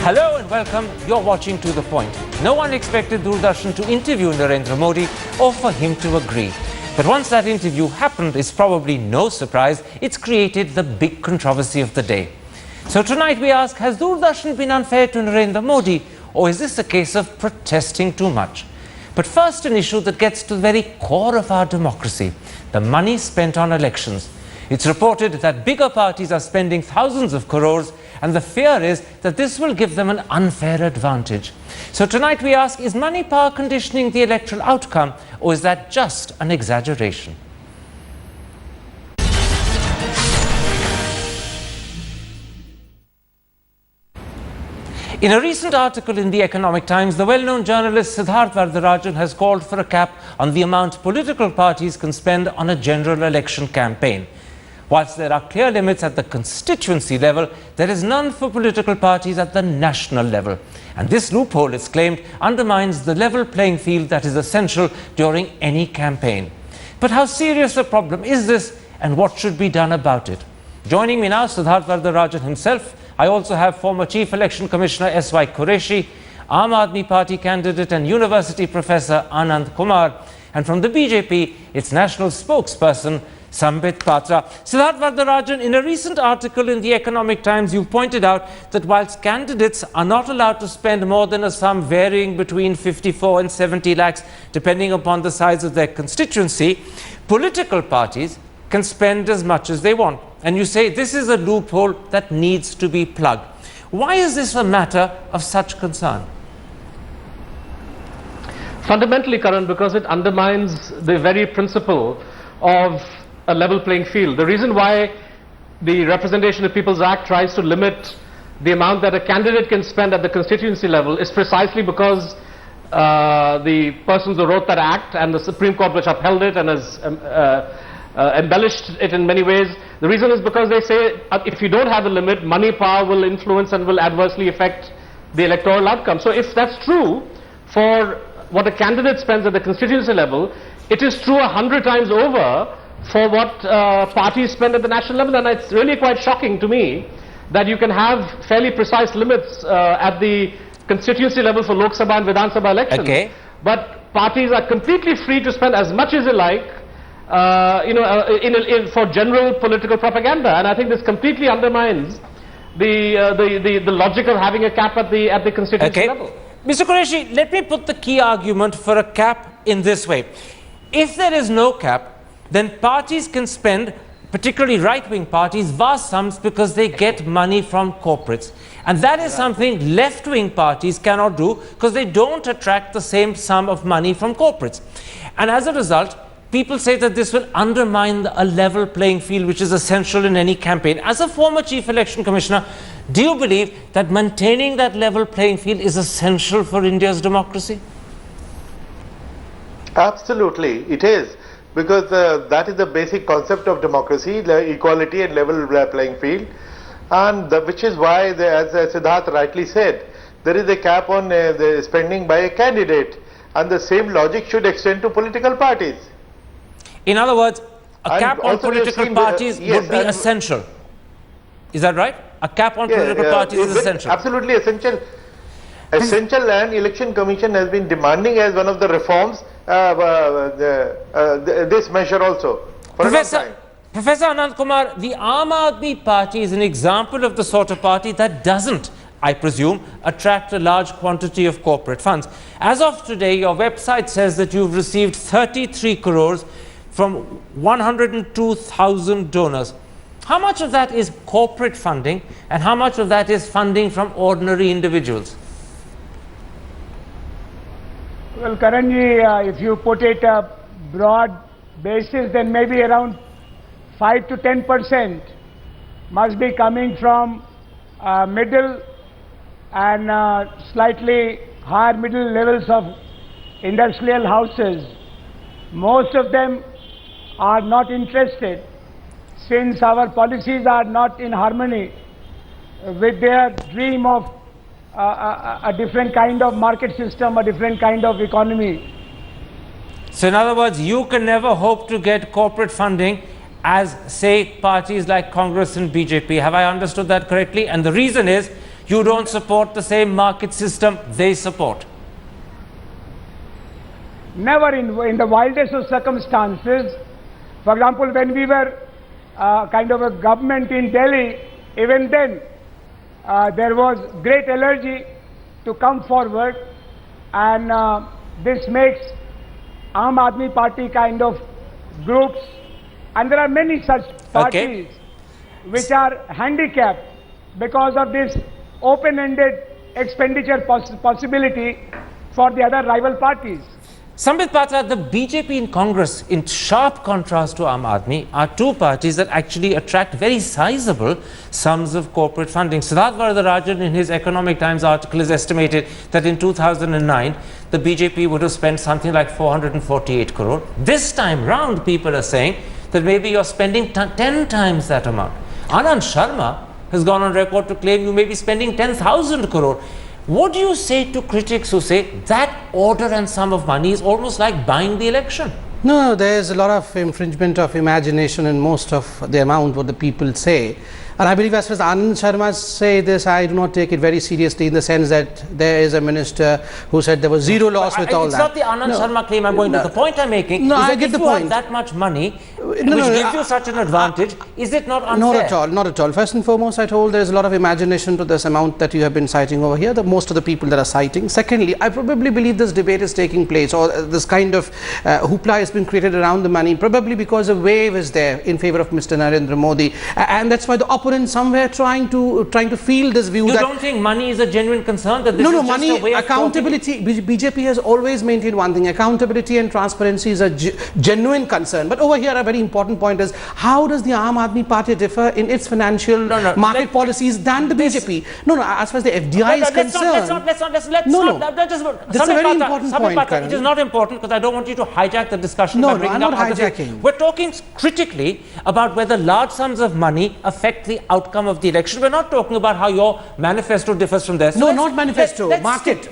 Hello and welcome. You're watching To The Point. No one expected Doordarshan to interview Narendra Modi or for him to agree. But once that interview happened, it's probably no surprise, it's created the big controversy of the day. So tonight we ask, has Doordarshan been unfair to Narendra Modi, or is this a case of protesting too much? But first, an issue that gets to the very core of our democracy, the money spent on elections. It's reported that bigger parties are spending thousands of crores, and the fear is that this will give them an unfair advantage. So tonight we ask, is money power conditioning the electoral outcome, or is that just an exaggeration? In a recent article in the Economic Times, the well-known journalist Siddharth Varadarajan has called for a cap on the amount political parties can spend on a general election campaign. Whilst there are clear limits at the constituency level, there is none for political parties at the national level. And this loophole, it's claimed, undermines the level playing field that is essential during any campaign. But how serious a problem is this, and what should be done about it? Joining me now, Siddharth Varadarajan himself. I also have former Chief Election Commissioner S.Y. Qureshi, Aam Aadmi Party candidate and University Professor Anand Kumar, and from the BJP, its national spokesperson, Sambit Patra. Siddharth Varadarajan, in a recent article in the Economic Times, you pointed out that whilst candidates are not allowed to spend more than a sum varying between 54 and 70 lakhs, depending upon the size of their constituency, political parties can spend as much as they want. And you say this is a loophole that needs to be plugged. Why is this a matter of such concern? Fundamentally, Karan, because it undermines the very principle of a level playing field. The reason why the Representation of People's Act tries to limit the amount that a candidate can spend at the constituency level is precisely because the persons who wrote that act and the Supreme Court, which upheld it and has embellished it in many ways, the reason is because they say if you don't have a limit, money power will influence and will adversely affect the electoral outcome. So if that's true for what a candidate spends at the constituency level, it is true 100 times over for what parties spend at the national level. And it's really quite shocking to me that you can have fairly precise limits at the constituency level for Lok Sabha and Vidhan Sabha elections. Okay. But parties are completely free to spend as much as they like for general political propaganda. And I think this completely undermines the logic of having a cap at the constituency level. Mr. Qureshi, let me put the key argument for a cap in this way. If there is no cap, then parties can spend, particularly right-wing parties, vast sums because they get money from corporates. And that is something left-wing parties cannot do because they don't attract the same sum of money from corporates. And as a result, people say that this will undermine a level playing field, which is essential in any campaign. As a former Chief Election Commissioner, do you believe that maintaining that level playing field is essential for India's democracy? Absolutely, it is. Because that is the basic concept of democracy, equality and level playing field. And which is why, as Siddharth rightly said, there is a cap on the spending by a candidate. And the same logic should extend to political parties. In other words, a cap on political parties would be essential. Is that right? A cap on political parties is essential. Absolutely essential. Essential, and Election Commission has been demanding as one of the reforms this measure also. Professor Anand Kumar, the Aam Aadmi Party is an example of the sort of party that doesn't, I presume, attract a large quantity of corporate funds. As of today, your website says that you've received 33 crores from 102,000 donors. How much of that is corporate funding and how much of that is funding from ordinary individuals? Well, Karanji, if you put it a broad basis, then maybe around 5 to 10% must be coming from middle and slightly higher middle levels of industrial houses. Most of them are not interested, since our policies are not in harmony with their dream of a different kind of market system, a different kind of economy. So in other words, you can never hope to get corporate funding as, say, parties like Congress and BJP. Have I understood that correctly? And the reason is You don't support the same market system they support. Never in the wildest of circumstances. For example, when we were kind of a government in Delhi, even then there was great allergy to come forward, and this makes Aam Aadmi Party kind of groups, and there are many such parties which are handicapped because of this open-ended expenditure possibility for the other rival parties. Sambit Patra, the BJP in Congress, in sharp contrast to Aam Aadmi, are two parties that actually attract very sizable sums of corporate funding. Siddharth Varadarajan, in his Economic Times article, has estimated that in 2009, the BJP would have spent something like 448 crore. This time round, people are saying that maybe you're spending 10 times that amount. Anand Sharma has gone on record to claim you may be spending 10,000 crore. What do you say to critics who say that order and sum of money is almost like buying the election? No, there is a lot of infringement of imagination in most of the amount what the people say. And I believe as far as Anand Sharma say this, I do not take it very seriously in the sense that there is a minister who said there was zero loss with all that. It's not the Anand Sharma claim I'm going to. The point I'm making is that if you have that much money, which gives you such an advantage, is it not unfair? Not at all, not at all. First and foremost, I told there is a lot of imagination to this amount that you have been citing over here, most of the people that are citing. Secondly, I probably believe this debate is taking place, or this kind of hoopla has been created around the money, probably because a wave is there in favor of Mr. Narendra Modi, and that's why the opponents somewhere trying to feel this view. You don't think money is a genuine concern? That this is money, just a way of accountability. BJP has always maintained one thing: accountability and transparency is a genuine concern. But over here, a very important point is how does the Aam Aadmi Party differ in its financial market policies than the BJP? As far as the FDI is concerned. Let's not. That's a very important point. It is not important because I don't want you to hijack the discussion by bringing up other things. We're talking critically about whether large sums of money affect the outcome of the election. We're not talking about how your manifesto differs from theirs. So not manifesto. Market.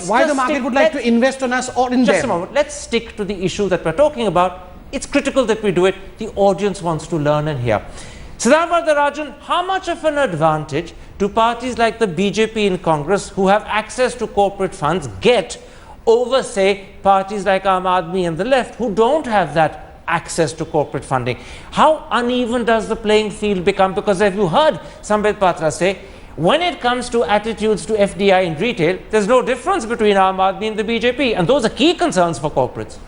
Why the market would like to invest on us or in them? Just a moment. Let's stick to the issue that we're talking about. It's critical that we do it. The audience wants to learn and hear. Siddharth Varadarajan, how much of an advantage do parties like the BJP in Congress, who have access to corporate funds, get over, say, parties like Aam Aadmi and the left, who don't have that access to corporate funding? How uneven does the playing field become? Because as you heard Sambit Patra say, when it comes to attitudes to FDI in retail, there's no difference between Aam Aadmi and the BJP, and those are key concerns for corporates.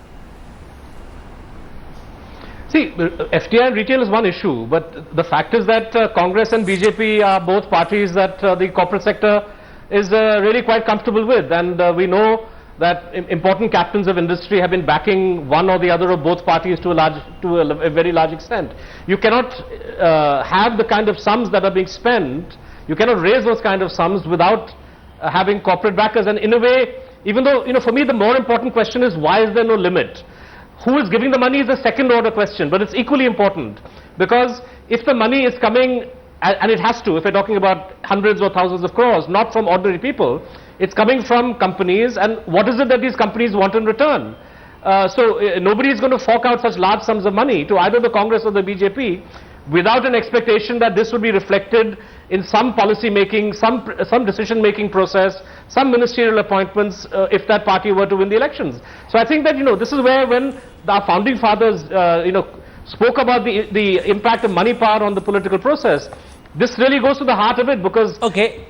See, FDI and retail is one issue, but the fact is that Congress and BJP are both parties that the corporate sector is really quite comfortable with, and we know that important captains of industry have been backing one or the other of both parties to a very large extent. You cannot have the kind of sums that are being spent, you cannot raise those kind of sums without having corporate backers. And in a way, even though, for me the more important question is why is there no limit? Who is giving the money is a second order question, but it's equally important, because if the money is coming, and it has to, if we're talking about hundreds or thousands of crores, not from ordinary people, it's coming from companies, and what is it that these companies want in return? So nobody is going to fork out such large sums of money to either the Congress or the BJP without an expectation that this would be reflected in some policy making, some decision making process, some ministerial appointments if that party were to win the elections. So I think that this is where, when our founding fathers spoke about the impact of money power on the political process, this really goes to the heart of it, because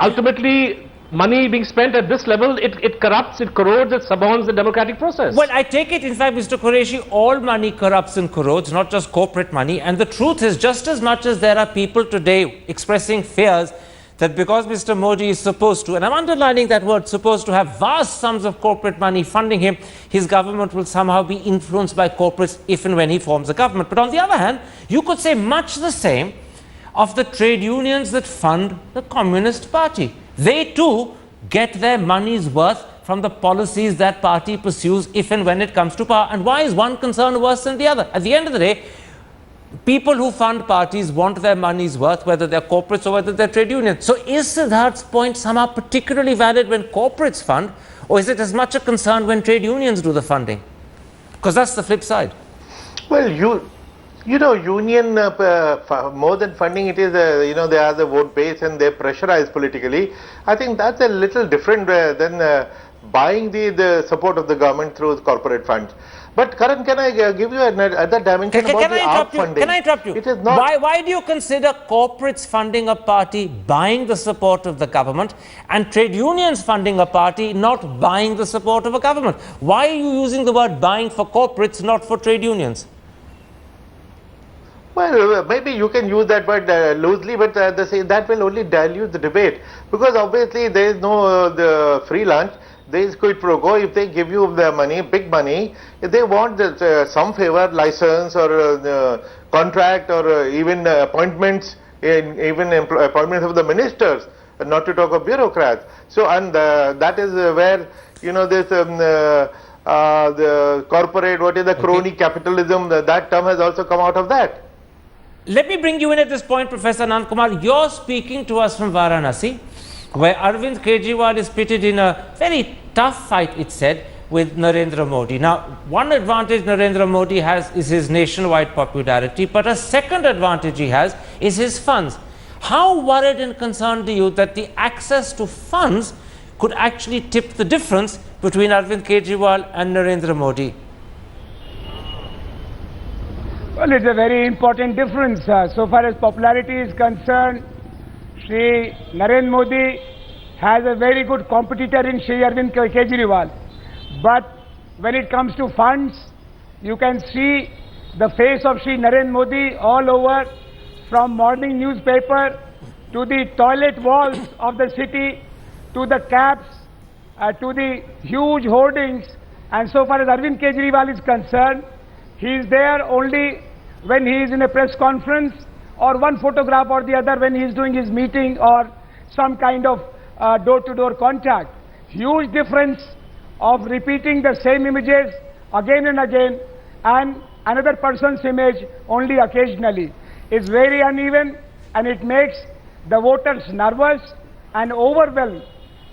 ultimately money being spent at this level, it corrupts, it corrodes, it suborns the democratic process. Well, I take it, in fact, Mr. Qureshi, all money corrupts and corrodes, not just corporate money. And the truth is, just as much as there are people today expressing fears that because Mr. Modi is supposed to, and I'm underlining that word, supposed to have vast sums of corporate money funding him, his government will somehow be influenced by corporates if and when he forms a government. But on the other hand, you could say much the same of the trade unions that fund the Communist Party. They too get their money's worth from the policies that party pursues if and when it comes to power. And why is one concern worse than the other? At the end of the day, people who fund parties want their money's worth, whether they're corporates or whether they're trade unions. So is Siddharth's point somehow particularly valid when corporates fund, or is it as much a concern when trade unions do the funding? Because that's the flip side. Well, You know, union, more than funding, it is, you know, they are the vote base and they pressurize politically. I think that's a little different than buying the support of the government through corporate funds. But Karan, can I give you another dimension about the ARP funding? Can I interrupt you? It is not. Why do you consider corporates funding a party buying the support of the government and trade unions funding a party not buying the support of a government? Why are you using the word buying for corporates, not for trade unions? Well, maybe you can use that word loosely, but that will only dilute the debate, because obviously there is no the free lunch. There is quid pro quo. If they give you the money, big money, if they want some favor, license or contract or even appointments, appointments of the ministers, not to talk of bureaucrats. So, and that is where, you know, this the corporate, what is the crony capitalism, that term has also come out of that. Let me bring you in at this point, Professor Anand Kumar. You're speaking to us from Varanasi, where Arvind Kejriwal is pitted in a very tough fight, it said, with Narendra Modi. Now, one advantage Narendra Modi has is his nationwide popularity, but a second advantage he has is his funds. How worried and concerned are you that the access to funds could actually tip the difference between Arvind Kejriwal and Narendra Modi? Well, it's a very important difference. So far as popularity is concerned, Shri Narendra Modi has a very good competitor in Shri Arvind Kejriwal. But when it comes to funds, you can see the face of Shri Narendra Modi all over, from morning newspaper to the toilet walls of the city, to the cabs, to the huge hoardings. And so far as Arvind Kejriwal is concerned, he is there only when he is in a press conference, or one photograph or the other when he is doing his meeting or some kind of door-to-door contact. Huge difference of repeating the same images again and again, and another person's image only occasionally. It's very uneven, and it makes the voters nervous and overwhelmed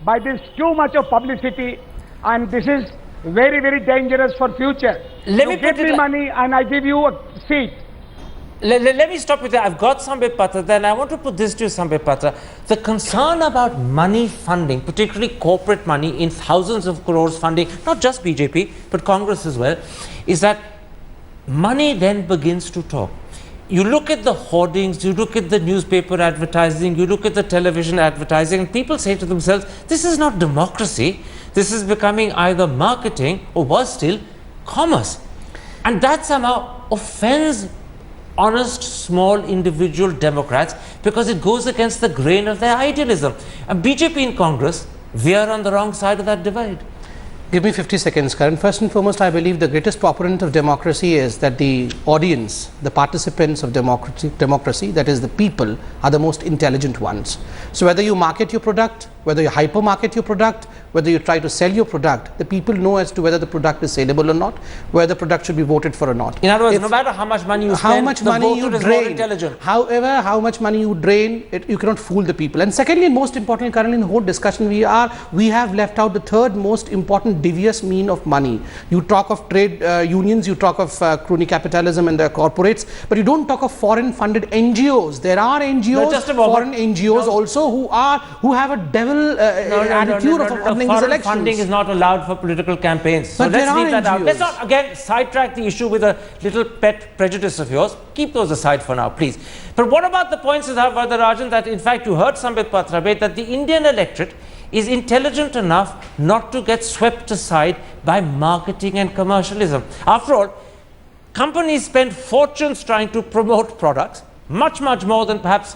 by this too much of publicity, and this is very, very dangerous for future. Let me give me money and I give you a seat. Let me stop with that. I've got Sambit Patra, then I want to put this to you, Sambit Patra. The concern about money funding, particularly corporate money in thousands of crores funding, not just BJP, but Congress as well, is that money then begins to talk. You look at the hoardings, you look at the newspaper advertising, you look at the television advertising, and people say to themselves, this is not democracy. This is becoming either marketing or, worse still, commerce. And that somehow offends honest, small, individual Democrats, because it goes against the grain of their idealism. And BJP in Congress, we are on the wrong side of that divide. Give me 50 seconds, Karan. First and foremost, I believe the greatest proponent of democracy is that the audience, the participants of democracy, that is the people, are the most intelligent ones. So whether you market your product, whether you hypermarket your product, whether you try to sell your product, the people know as to whether the product is saleable or not, whether the product should be voted for or not. In other words, no matter how much money you spend, the voter is more intelligent. However, how much money you drain, you cannot fool the people. And secondly, and most importantly, currently in the whole discussion, we have left out the third most important devious mean of money. You talk of trade unions, you talk of crony capitalism and the corporates, but you don't talk of foreign funded NGOs. There are NGOs, foreign NGOs also who have a devil attitude of funding these elections. Funding is not allowed for political campaigns. So let's leave that out. Let's not again sidetrack the issue with a little pet prejudice of yours. Keep those aside for now, please. But what about the point, Siddharth Varadarajan, that in fact you heard Sambit Patra that the Indian electorate is intelligent enough not to get swept aside by marketing and commercialism. After all, companies spend fortunes trying to promote products, much more than perhaps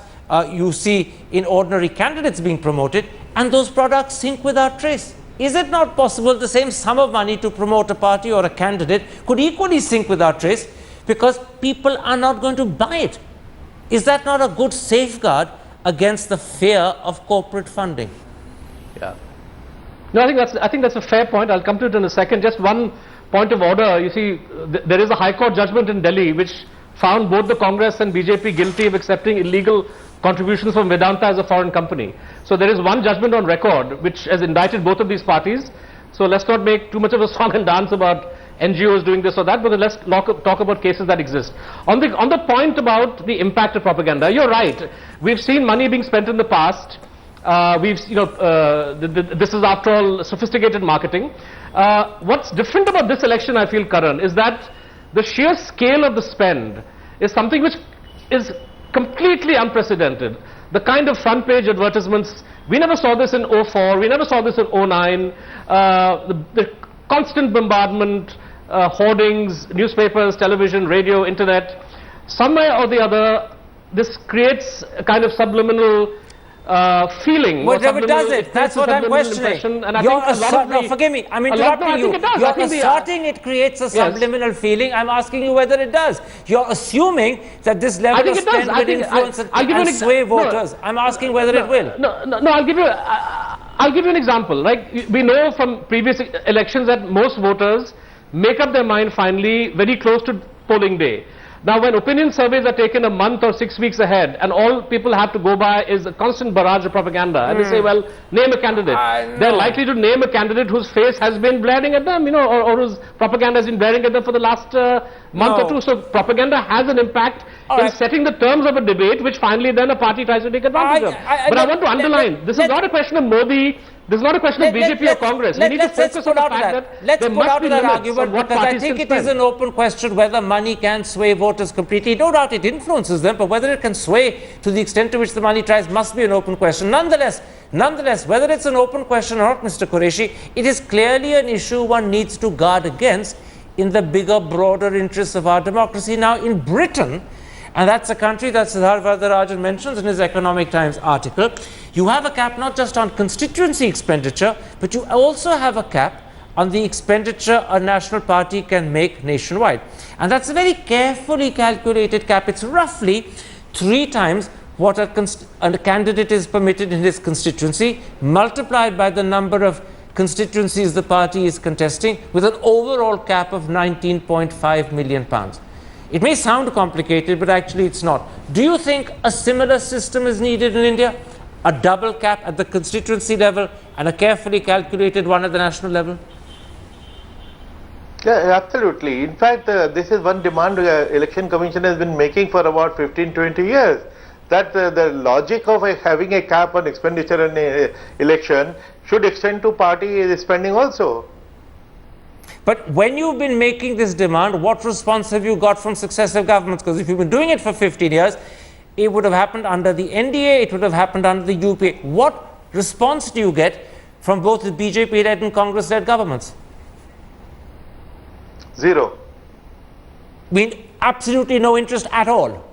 you see in ordinary candidates being promoted, and those products sink without trace. Is it not possible the same sum of money to promote a party or a candidate could equally sink without trace because people are not going to buy it? Is that not a good safeguard against the fear of corporate funding? Yeah. No, I think that's a fair point. I'll come to it in a second. Just one point of order. You see, there is a High Court judgment in Delhi which found both the Congress and BJP guilty of accepting illegal contributions from Vedanta as a foreign company. So there is one judgment on record which has indicted both of these parties. So let's not make too much of a song and dance about NGOs doing this or that, but let's talk about cases that exist. On the point about the impact of propaganda, you're right. We've seen money being spent in the past. This is after all sophisticated marketing. What's different about this election, I feel, Karan, is that the sheer scale of the spend is something which is completely unprecedented. The kind of front page advertisements, we never saw this in 04, we never saw this in 09, the constant bombardment, hoardings, newspapers, television, radio, internet. Somewhere or the other, this creates a kind of subliminal feeling. Whatever does it, that's what I'm questioning. And no, forgive me, I'm interrupting you. You're asserting it creates a subliminal feeling. I'm asking you whether it does. You're assuming that this level of spend will influence and sway voters. I'm asking whether it will. No, I'll give you an example. Like, we know from previous elections that most voters make up their mind finally very close to polling day. Now, when opinion surveys are taken a month or 6 weeks ahead, and all people have to go by is a constant barrage of propaganda, and they say, well, name a candidate. They're likely to name a candidate whose face has been blaring at them, or whose propaganda has been blaring at them for the last month or two. So propaganda has an impact in setting the terms of a debate, which finally then a party tries to take advantage of. But I want to underline, this is not a question of Modi. This is not a question of BJP or Congress. We need to focus on the fact that there must be limits on what parties can spend. I think it is an open question whether money can sway voters completely. No doubt it influences them, but whether it can sway to the extent to which the money tries must be an open question. Nonetheless, whether it's an open question or not, Mr. Qureshi, it is clearly an issue one needs to guard against in the bigger, broader interests of our democracy. Now, in Britain, and that's a country that Siddharth Varadarajan mentions in his Economic Times article, you have a cap not just on constituency expenditure, but you also have a cap on the expenditure a national party can make nationwide. And that's a very carefully calculated cap. It's roughly 3 times what a candidate is permitted in his constituency, multiplied by the number of constituencies the party is contesting, with an overall cap of £19.5 million. It may sound complicated, but actually it's not. Do you think a similar system is needed in India? A double cap at the constituency level and a carefully calculated one at the national level? Yeah, absolutely. In fact, this is one demand Election Commission has been making for about 15-20 years. That the logic of having a cap on expenditure in an election should extend to party spending also. But when you've been making this demand, what response have you got from successive governments? Because if you've been doing it for 15 years, it would have happened under the NDA, it would have happened under the UPA. What response do you get from both the BJP-led and Congress-led governments? Zero. I mean, absolutely no interest at all?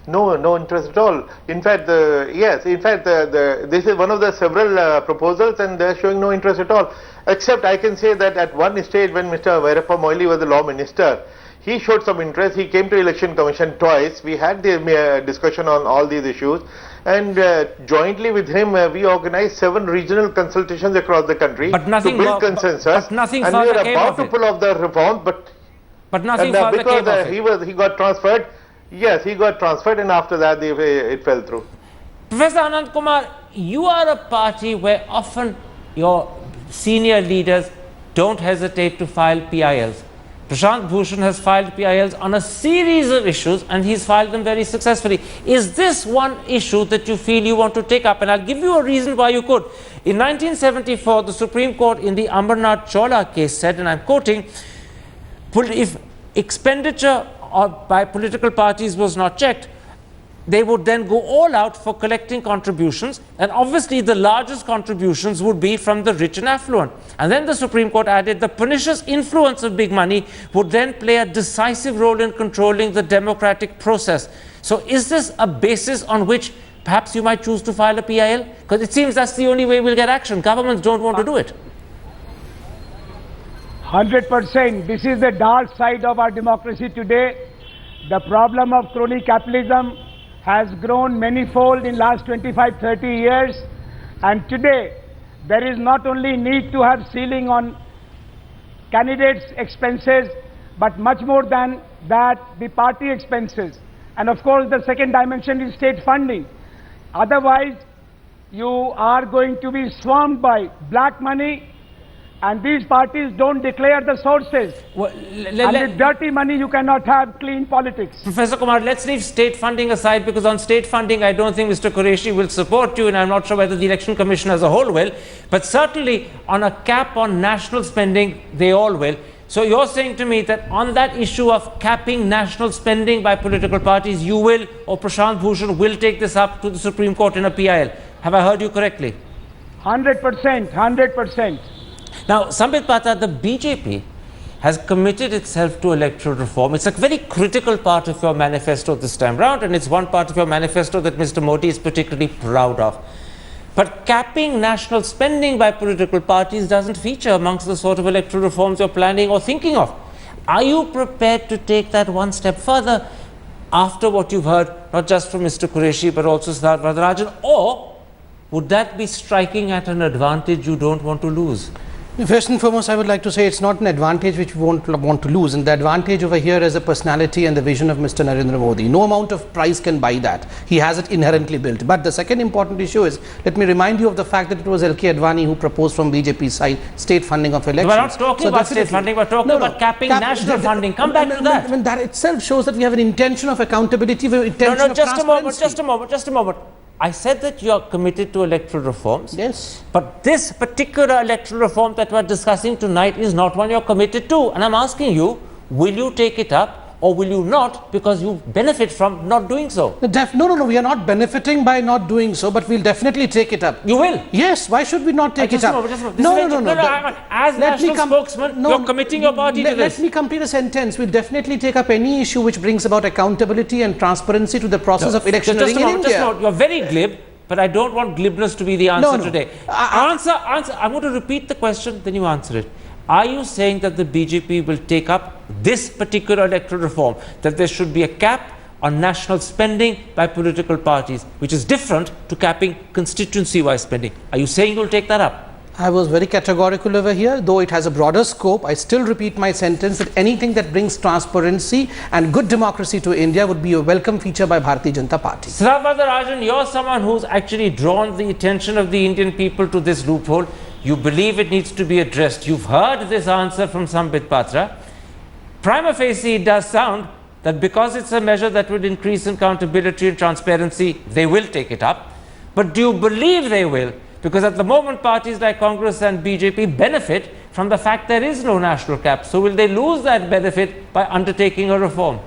No interest at all. In fact, this is one of the several proposals, and they're showing no interest at all. Except I can say that at one stage when Mr. Veerappa Moily was the law minister, he showed some interest. He came to Election Commission twice. We had the discussion on all these issues, and jointly with him we organized 7 regional consultations across the country to build consensus. But nothing and further we were came about of to it. pull off the reform, but nothing further came of it. Because he got transferred. Yes, he got transferred, and after that it fell through. Professor Anand Kumar, you are a party where often your senior leaders don't hesitate to file PILs. Prashant Bhushan has filed PILs on a series of issues, and he's filed them very successfully. Is this one issue that you feel you want to take up? And I'll give you a reason why you could. In 1974, the Supreme Court in the Amarnath Chola case said, and I'm quoting, if expenditure by political parties was not checked, they would then go all out for collecting contributions, and obviously the largest contributions would be from the rich and affluent. And then the Supreme Court added the pernicious influence of big money would then play a decisive role in controlling the democratic process. So is this a basis on which perhaps you might choose to file a PIL? Because it seems that's the only way we'll get action. Governments don't want to do it. 100%. This is the dark side of our democracy today. The problem of crony capitalism has grown manifold in last 25-30 years, and today there is not only need to have ceiling on candidates' expenses, but much more than that, the party expenses. And of course the second dimension is state funding. Otherwise you are going to be swarmed by black money, And these parties don't declare the sources. Well, And with dirty money, you cannot have clean politics. Professor Kumar, let's leave state funding aside, because on state funding, I don't think Mr. Qureshi will support you, and I'm not sure whether the Election Commission as a whole will. But certainly on a cap on national spending, they all will. So you're saying to me that on that issue of capping national spending by political parties, you will, or Prashant Bhushan will take this up to the Supreme Court in a PIL. Have I heard you correctly? 100%, 100%. Now, Sambit Patra, the BJP has committed itself to electoral reform. It's a very critical part of your manifesto this time round, and it's one part of your manifesto that Mr. Modi is particularly proud of. But capping national spending by political parties doesn't feature amongst the sort of electoral reforms you're planning or thinking of. Are you prepared to take that one step further after what you've heard, not just from Mr. Qureshi, but also Siddharth Varadarajan? Or would that be striking at an advantage you don't want to lose? First and foremost, I would like to say it's not an advantage which we won't want to lose, and the advantage over here is the personality and the vision of Mr. Narendra Modi. No amount of price can buy that. He has it inherently built. But the second important issue is, let me remind you of the fact that it was L.K. Advani who proposed from BJP side state funding of elections. We're not talking about state funding, we're talking about capping national funding. Come back to that. I mean, that itself shows that we have an intention of accountability, we have an intention of transparency. Just a moment. I said that you are committed to electoral reforms. Yes. But this particular electoral reform that we're discussing tonight is not one you're committed to. And I'm asking you, will you take it up or will you not, because you benefit from not doing so? No, we are not benefiting by not doing so, but we'll definitely take it up. You will? Yes, why should we not take it up? No. As national spokesman, you're committing your party to this. Let me complete a sentence. We'll definitely take up any issue which brings about accountability and transparency to the process of electioneering in India. You're very glib, but I don't want glibness to be the answer today. Answer. I'm going to repeat the question, then you answer it. Are you saying that the BJP will take up this particular electoral reform, that there should be a cap on national spending by political parties, which is different to capping constituency-wise spending? Are you saying you'll take that up? I was very categorical over here, though it has a broader scope. I still repeat my sentence that anything that brings transparency and good democracy to India would be a welcome feature by Bharatiya Janata Party. Siddharth Varadarajan, you're someone who's actually drawn the attention of the Indian people to this loophole. You believe it needs to be addressed. You've heard this answer from Sambit Patra. Prima facie, it does sound that because it's a measure that would increase accountability and transparency, they will take it up. But do you believe they will? Because at the moment, parties like Congress and BJP benefit from the fact there is no national cap. So will they lose that benefit by undertaking a reform?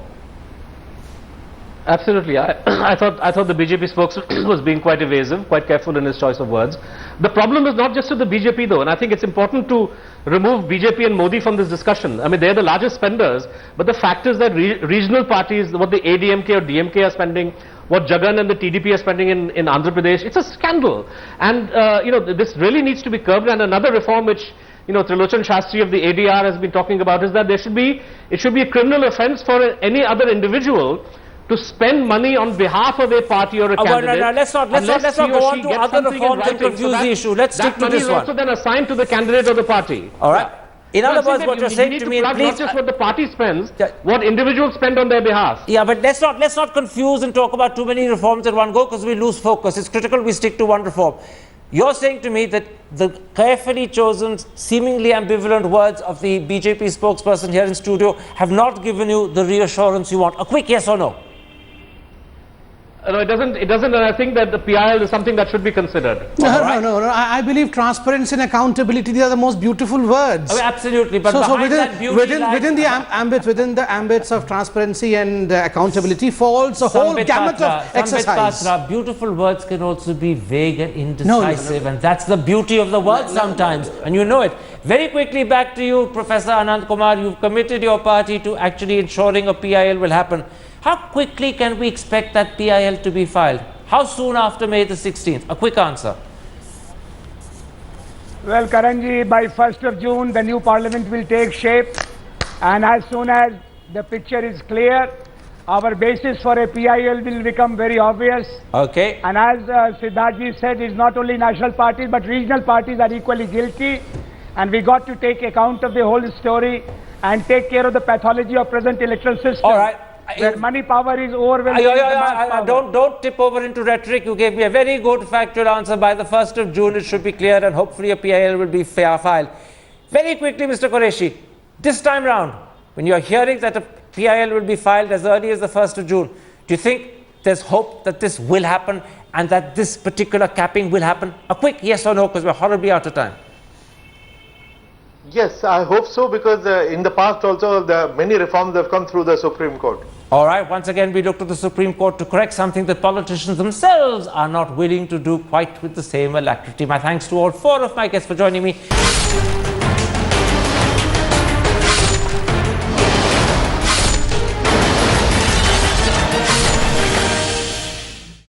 Absolutely. I thought the BJP spokesman was being quite evasive, quite careful in his choice of words. The problem is not just to the BJP though, and I think it's important to remove BJP and Modi from this discussion. I mean, they're the largest spenders, but the fact is that regional parties, what the ADMK or DMK are spending, what Jagan and the TDP are spending in Andhra Pradesh, it's a scandal. And, this really needs to be curbed. And another reform which, Trilochan Shastri of the ADR has been talking about is that it should be a criminal offense for any other individual to spend money on behalf of a party or a candidate. No, let's not go on to other reforms and confuse the issue. Let's stick to this one. That money is also then assigned to the candidate or the party. All right. In other words, what you're saying to me, not just what the party spends, what individuals spend on their behalf. Yeah, but let's not confuse and talk about too many reforms at one go, because we lose focus. It's critical we stick to one reform. You're saying to me that the carefully chosen, seemingly ambivalent words of the BJP spokesperson here in studio have not given you the reassurance you want. A quick yes or no? No, it doesn't, and I think that the PIL is something that should be considered. No. I believe transparency and accountability, these are the most beautiful words. Oh, absolutely, but within the ambits of transparency and accountability falls a whole gamut of exercise. Beautiful words can also be vague and indecisive, and that's the beauty of the word sometimes, and you know it. Very quickly, back to you, Professor Anand Kumar. You've committed your party to actually ensuring a PIL will happen. How quickly can we expect that PIL to be filed? How soon after May the 16th? A quick answer. Well, Karanji, by 1st of June, the new parliament will take shape. And as soon as the picture is clear, our basis for a PIL will become very obvious. Okay. And as Siddharthji said, it's not only national parties, but regional parties are equally guilty. And we got to take account of the whole story and take care of the pathology of present electoral system. All right. Where money power is overwhelming. Don't tip over into rhetoric. You gave me a very good factual answer. By the 1st of June, it should be clear, and hopefully a PIL will be fair filed. Very quickly, Mr. Qureshi, this time round, when you are hearing that a PIL will be filed as early as the 1st of June, do you think there's hope that this will happen and that this particular capping will happen? A quick yes or no, because we're horribly out of time. Yes, I hope so, because in the past also many reforms have come through the Supreme Court. All right, once again we look to the Supreme Court to correct something that politicians themselves are not willing to do quite with the same alacrity. My thanks to all 4 of my guests for joining me.